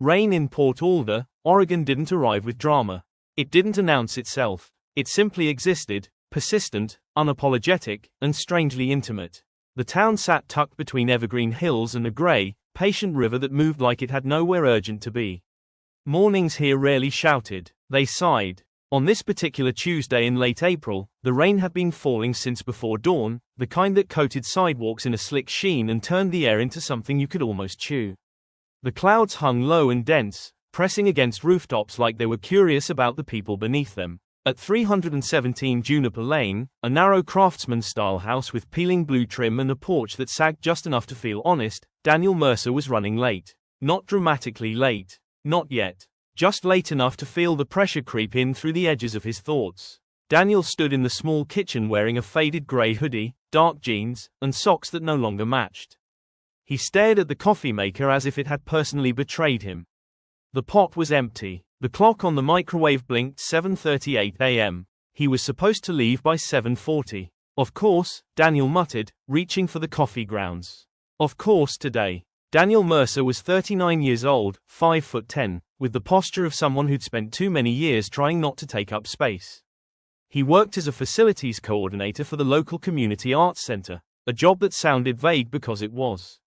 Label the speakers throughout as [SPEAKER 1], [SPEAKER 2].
[SPEAKER 1] Rain in Port Alder, Oregon didn't arrive with drama. It didn't announce itself. It simply existed, persistent, unapologetic, and strangely intimate. The town sat tucked between evergreen hills and a gray, patient river that moved like it had nowhere urgent to be. Mornings here rarely shouted, they sighed. On this particular Tuesday in late April, the rain had been falling since before dawn, the kind that coated sidewalks in a slick sheen and turned the air into something you could almost chew. The clouds hung low and dense, pressing against rooftops like they were curious about the people beneath them. At 317 Juniper Lane, a narrow craftsman-style house with peeling blue trim and a porch that sagged just enough to feel honest, Daniel Mercer was running late. Not dramatically late. Not yet. Just late enough to feel the pressure creep in through the edges of his thoughts. Daniel stood in the small kitchen wearing a faded grey hoodie, dark jeans, and socks that no longer matched. He stared at the coffee maker as if it had personally betrayed him. The pot was empty. The clock on the microwave blinked 7:38 a.m. He was supposed to leave by 7:40. Of course, Daniel muttered, reaching for the coffee grounds. Of course today. Daniel Mercer was 39 years old, 5'10", with the posture of someone who'd spent too many years trying not to take up space. He worked as a facilities coordinator for the local community arts center, a job that sounded vague because it was.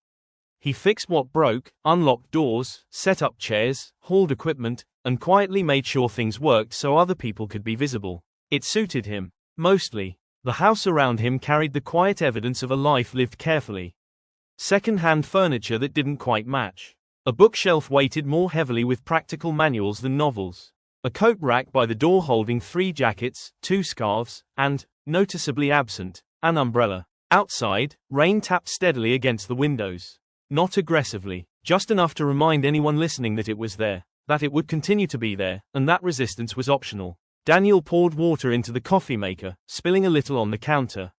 [SPEAKER 1] He fixed what broke, unlocked doors, set up chairs, hauled equipment, and quietly made sure things worked so other people could be visible. It suited him. Mostly. The house around him carried the quiet evidence of a life lived carefully. Second-hand furniture that didn't quite match. A bookshelf weighted more heavily with practical manuals than novels. A coat rack by the door holding 3 jackets, 2 scarves, and, noticeably absent, an umbrella. Outside, rain tapped steadily against the windows. Not aggressively, just enough to remind anyone listening that it was there, that it would continue to be there, and that resistance was optional. Daniel poured water into the coffee maker, spilling a little on the counter.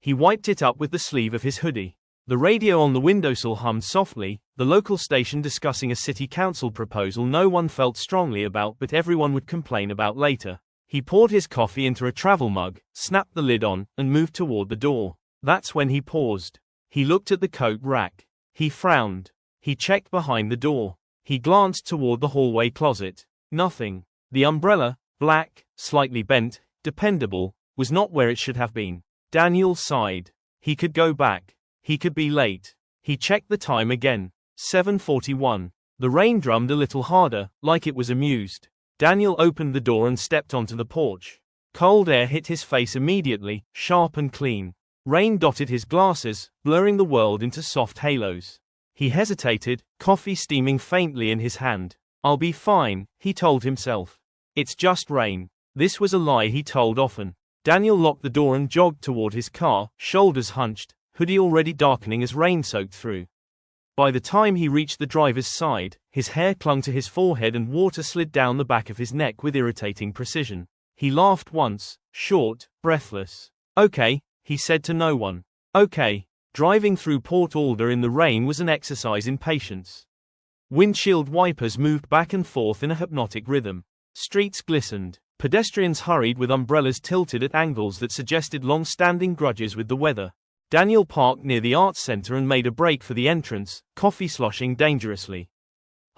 [SPEAKER 1] He wiped it up with the sleeve of his hoodie. The radio on the windowsill hummed softly, the local station discussing a city council proposal no one felt strongly about but everyone would complain about later. He poured his coffee into a travel mug, snapped the lid on, and moved toward the door. That's when he paused. He looked at the coat rack. He frowned. He checked behind the door. He glanced toward the hallway closet. Nothing. The umbrella, black, slightly bent, dependable, was not where it should have been. Daniel sighed. He could go back. He could be late. He checked the time again. 7:41. The rain drummed a little harder, like it was amused. Daniel opened the door and stepped onto the porch. Cold air hit his face immediately, sharp and clean. Rain dotted his glasses, blurring the world into soft halos. He hesitated, coffee steaming faintly in his hand. I'll be fine, he told himself. It's just rain. This was a lie he told often. Daniel locked the door and jogged toward his car, shoulders hunched, hoodie already darkening as rain soaked through. By the time he reached the driver's side, his hair clung to his forehead and water slid down the back of his neck with irritating precision. He laughed once, short, breathless. Okay, he said to no one. Okay. Driving through Port Alder in the rain was an exercise in patience. Windshield wipers moved back and forth in a hypnotic rhythm. Streets glistened. Pedestrians hurried with umbrellas tilted at angles that suggested long-standing grudges with the weather. Daniel parked near the arts center and made a break for the entrance, coffee sloshing dangerously.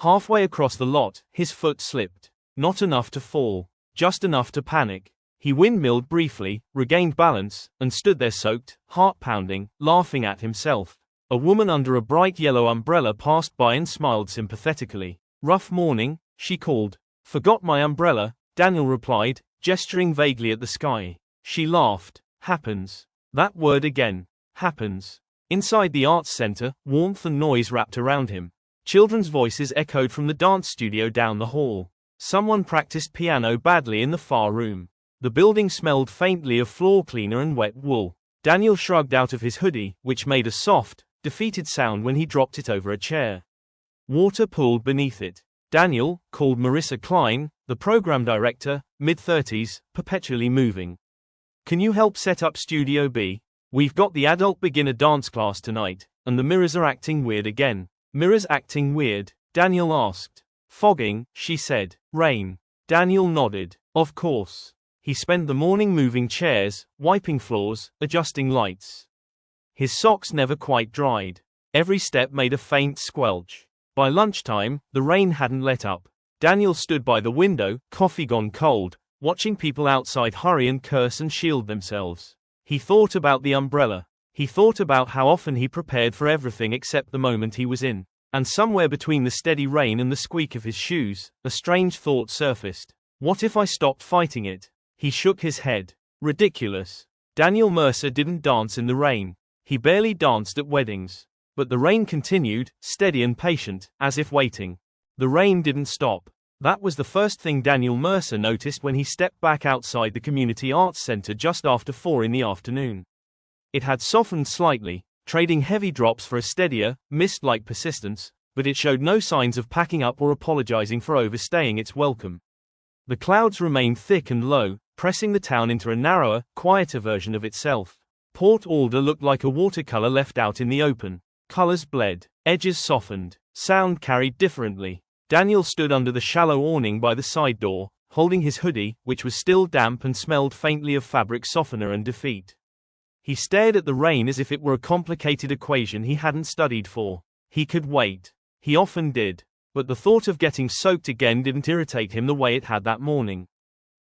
[SPEAKER 1] Halfway across the lot, his foot slipped. Not enough to fall. Just enough to panic. He windmilled briefly, regained balance, and stood there soaked, heart-pounding, laughing at himself. A woman under a bright yellow umbrella passed by and smiled sympathetically. Rough morning, she called. Forgot my umbrella, Daniel replied, gesturing vaguely at the sky. She laughed. Happens. That word again. Happens. Inside the arts center, warmth and noise wrapped around him. Children's voices echoed from the dance studio down the hall. Someone practiced piano badly in the far room. The building smelled faintly of floor cleaner and wet wool. Daniel shrugged out of his hoodie, which made a soft, defeated sound when he dropped it over a chair. Water pooled beneath it. Daniel, called Marissa Klein, the program director, mid-30s, perpetually moving. Can you help set up Studio B? We've got the adult beginner dance class tonight, and the mirrors are acting weird again. Mirrors acting weird? Daniel asked. Fogging, she said. Rain. Daniel nodded. Of course. He spent the morning moving chairs, wiping floors, adjusting lights. His socks never quite dried. Every step made a faint squelch. By lunchtime, the rain hadn't let up. Daniel stood by the window, coffee gone cold, watching people outside hurry and curse and shield themselves. He thought about the umbrella. He thought about how often he prepared for everything except the moment he was in. And somewhere between the steady rain and the squeak of his shoes, a strange thought surfaced. What if I stopped fighting it? He shook his head. Ridiculous. Daniel Mercer didn't dance in the rain. He barely danced at weddings. But the rain continued, steady and patient, as if waiting. The rain didn't stop. That was the first thing Daniel Mercer noticed when he stepped back outside the Community Arts Center just after 4 in the afternoon. It had softened slightly, trading heavy drops for a steadier, mist-like persistence, but it showed no signs of packing up or apologizing for overstaying its welcome. The clouds remained thick and low, pressing the town into a narrower, quieter version of itself. Port Alder looked like a watercolor left out in the open. Colors bled, edges softened, sound carried differently. Daniel stood under the shallow awning by the side door, holding his hoodie, which was still damp and smelled faintly of fabric softener and defeat. He stared at the rain as if it were a complicated equation he hadn't studied for. He could wait. He often did. But the thought of getting soaked again didn't irritate him the way it had that morning.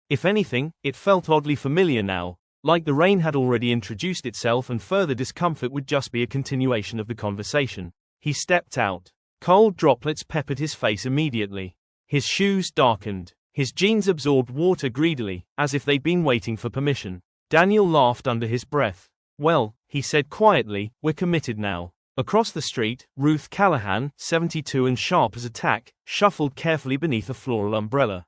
[SPEAKER 1] If anything, it felt oddly familiar now, like the rain had already introduced itself and further discomfort would just be a continuation of the conversation. He stepped out. Cold droplets peppered his face immediately. His shoes darkened. His jeans absorbed water greedily, as if they'd been waiting for permission. Daniel laughed under his breath. Well, he said quietly, we're committed now. Across the street, Ruth Callahan, 72 and sharp as a tack, shuffled carefully beneath a floral umbrella.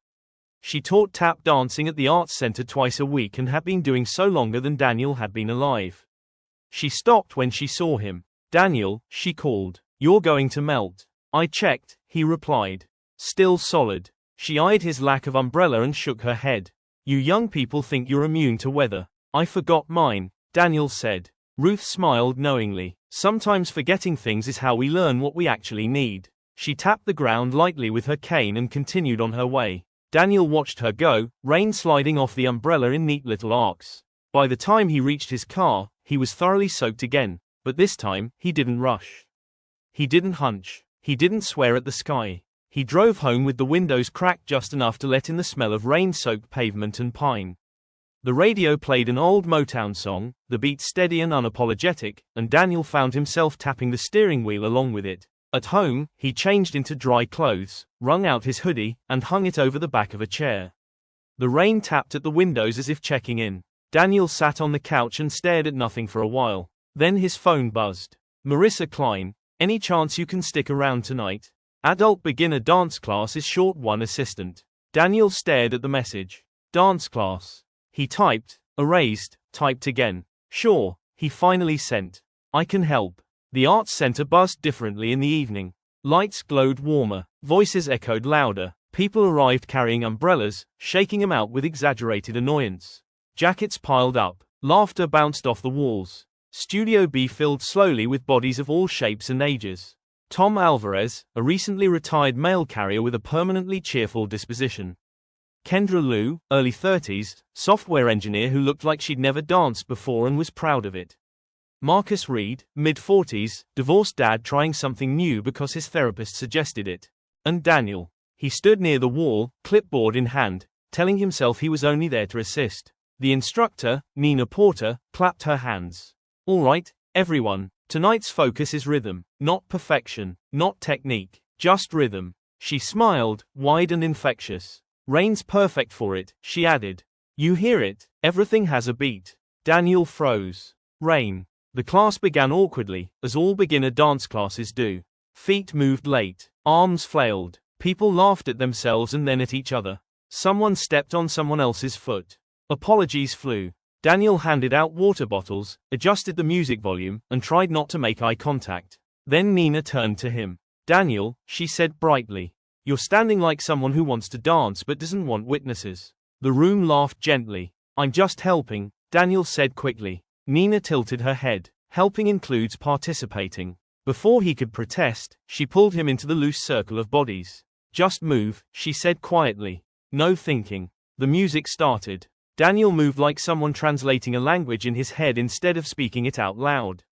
[SPEAKER 1] She taught tap dancing at the arts center twice a week and had been doing so longer than Daniel had been alive. She stopped when she saw him. Daniel, she called. You're going to melt. I checked, he replied. Still solid. She eyed his lack of umbrella and shook her head. You young people think you're immune to weather. I forgot mine, Daniel said. Ruth smiled knowingly. Sometimes forgetting things is how we learn what we actually need. She tapped the ground lightly with her cane and continued on her way. Daniel watched her go, rain sliding off the umbrella in neat little arcs. By the time he reached his car, he was thoroughly soaked again, but this time, he didn't rush. He didn't hunch. He didn't swear at the sky. He drove home with the windows cracked just enough to let in the smell of rain-soaked pavement and pine. The radio played an old Motown song, the beat steady and unapologetic, and Daniel found himself tapping the steering wheel along with it. At home, he changed into dry clothes, wrung out his hoodie, and hung it over the back of a chair. The rain tapped at the windows as if checking in. Daniel sat on the couch and stared at nothing for a while. Then his phone buzzed. Marissa Klein, any chance you can stick around tonight? Adult beginner dance class is short one assistant. Daniel stared at the message. Dance class. He typed, erased, typed again. Sure, he finally sent. I can help. The arts center buzzed differently in the evening. Lights glowed warmer, voices echoed louder, people arrived carrying umbrellas, shaking them out with exaggerated annoyance. Jackets piled up, laughter bounced off the walls. Studio B filled slowly with bodies of all shapes and ages. Tom Alvarez, a recently retired mail carrier with a permanently cheerful disposition. Kendra Liu, early 30s, software engineer who looked like she'd never danced before and was proud of it. Marcus Reed, mid-40s, divorced dad trying something new because his therapist suggested it. And Daniel. He stood near the wall, clipboard in hand, telling himself he was only there to assist. The instructor, Nina Porter, clapped her hands. All right, everyone, tonight's focus is rhythm, not perfection, not technique, just rhythm. She smiled, wide and infectious. Rain's perfect for it, she added. You hear it, everything has a beat. Daniel froze. Rain. The class began awkwardly, as all beginner dance classes do. Feet moved late, arms flailed, people laughed at themselves and then at each other. Someone stepped on someone else's foot. Apologies flew. Daniel handed out water bottles, adjusted the music volume, and tried not to make eye contact. Then Nina turned to him. Daniel, she said brightly. You're standing like someone who wants to dance but doesn't want witnesses. The room laughed gently. I'm just helping, Daniel said quickly. Nina tilted her head. Helping includes participating. Before he could protest, she pulled him into the loose circle of bodies. Just move, she said quietly. No thinking. The music started. Daniel moved like someone translating a language in his head instead of speaking it out loud.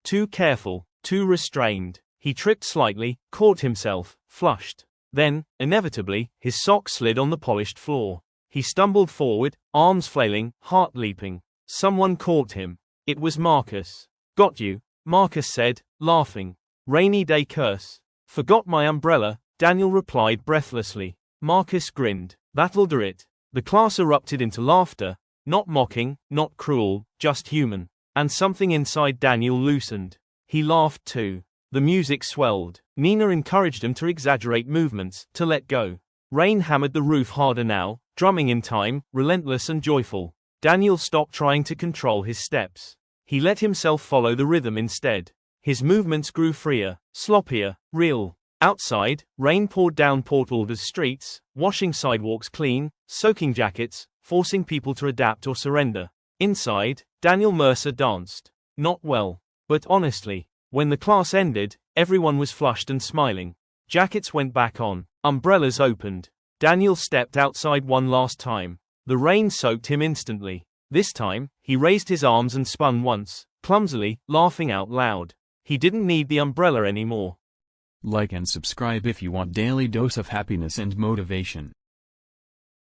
[SPEAKER 1] Too careful, too restrained. He tripped slightly, caught himself, flushed. Then, inevitably, his socks slid on the polished floor. He stumbled forward, arms flailing, heart leaping. Someone caught him. It was Marcus. "Got you," Marcus said, laughing. "Rainy day curse." "Forgot my umbrella," Daniel replied breathlessly. Marcus grinned. "That'll do it." The class erupted into laughter, not mocking, not cruel, just human. And something inside Daniel loosened. He laughed too. The music swelled. Nina encouraged him to exaggerate movements, to let go. Rain hammered the roof harder now, drumming in time, relentless and joyful. Daniel stopped trying to control his steps. He let himself follow the rhythm instead. His movements grew freer, sloppier, real. Outside, rain poured down Port Alder's streets, washing sidewalks clean, soaking jackets, forcing people to adapt or surrender. Inside, Daniel Mercer danced. Not well, but honestly. When the class ended, everyone was flushed and smiling. Jackets went back on. Umbrellas opened. Daniel stepped outside one last time. The rain soaked him instantly. This time, he raised his arms and spun once, clumsily, laughing out loud. He didn't need the umbrella anymore.
[SPEAKER 2] Like and subscribe if you want daily dose of happiness and motivation.